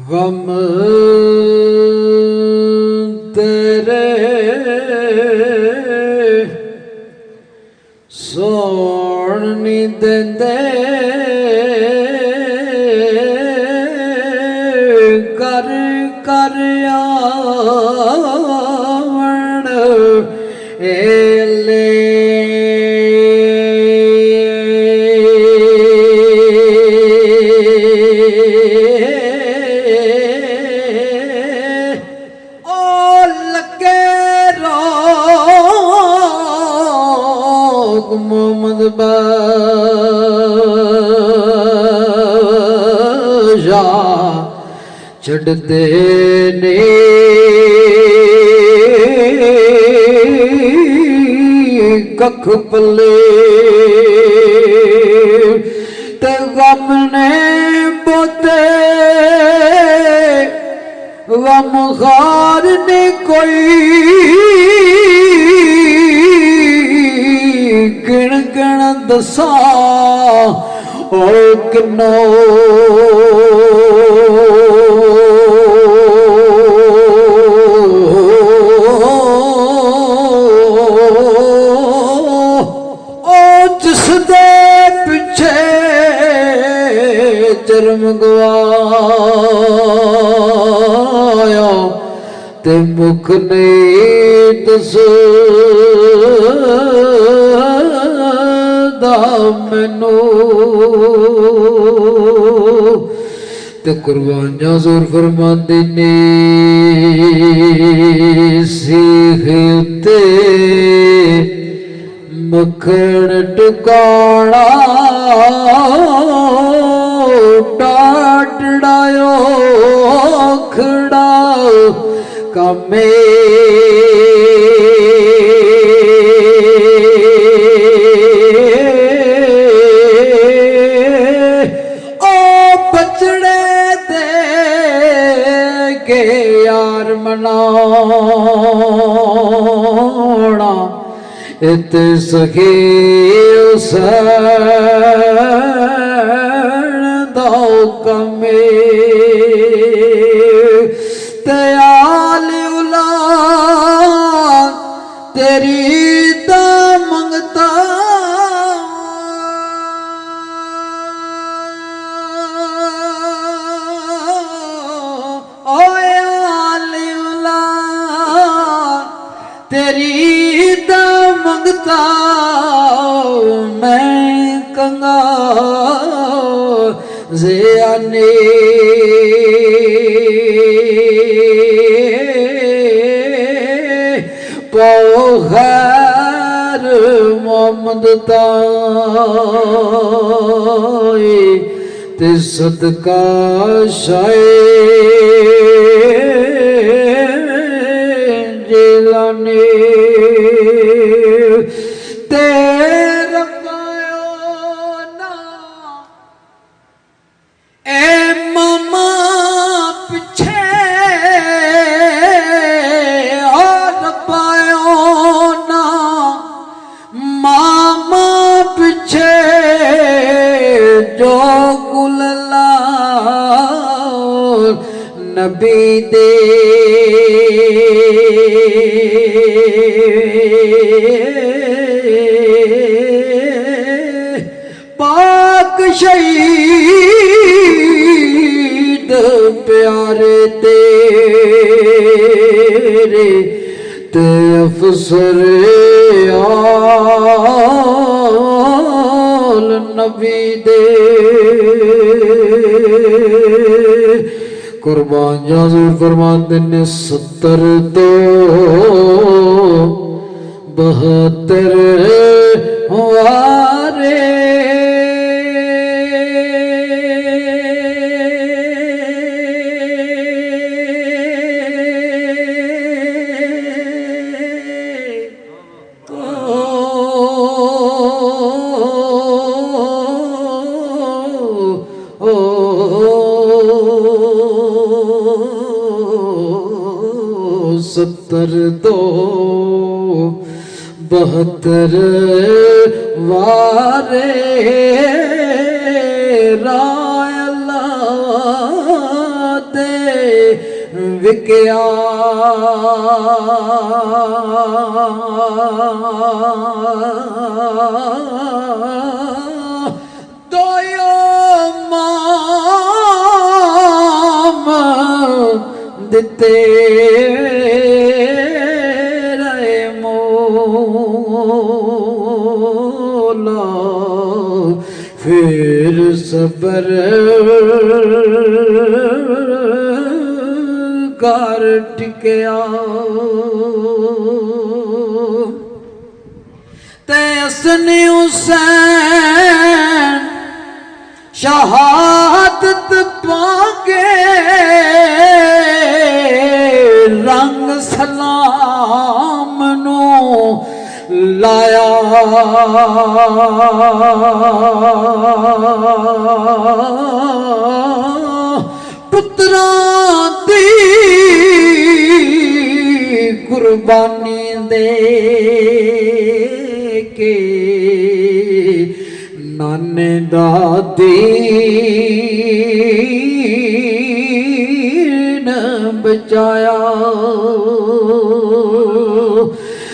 ਗਮ ਤੇਰੇ ਸੌਣ ਨੀ ਦਿੰਦੇ ਕਰ ਕਰ ਆਵਣ ਏਲੇ मोहम्मद बाजा छड़दे ने कख पले ते गम ने बोते गम खार ने कोई गिण गिण दसा ओ किनो ओ जिस दे पिछे जन्म गवाया ते मुख नहीं दस मैनू ते कुर्बानियां जोर फरमांदे ने सीख उत्ते मक्खण टुकाना टाटड़ायो खड़ा कमे यार मनाना इत सखे दो कमे त्याल उला तेरी दा मंगता तेरी दा मंगता मैं कंगा ज़ियाने पाओ खैर मोहम्मद ताई ते सदका शाए जिलाने तेरा पायो ना ए मामा पीछे और पायो ना मामा पीछे जो गुलला नबी दे पाक शहीद प्यारे तेरे ते अफसर आल नबी दे कुर्बान जाज़ूर फरमाते ने 70 72 वारे सत्तर दो 72 वारे राय अल्लाह दे विकया दिते रहे मौला फिर सबर कर टिकया ते असने हुसैन शहादत पागे रंग सलाम नो लाया पुत्रां दी कुर्बानी दे के नाने दादी न बचाया।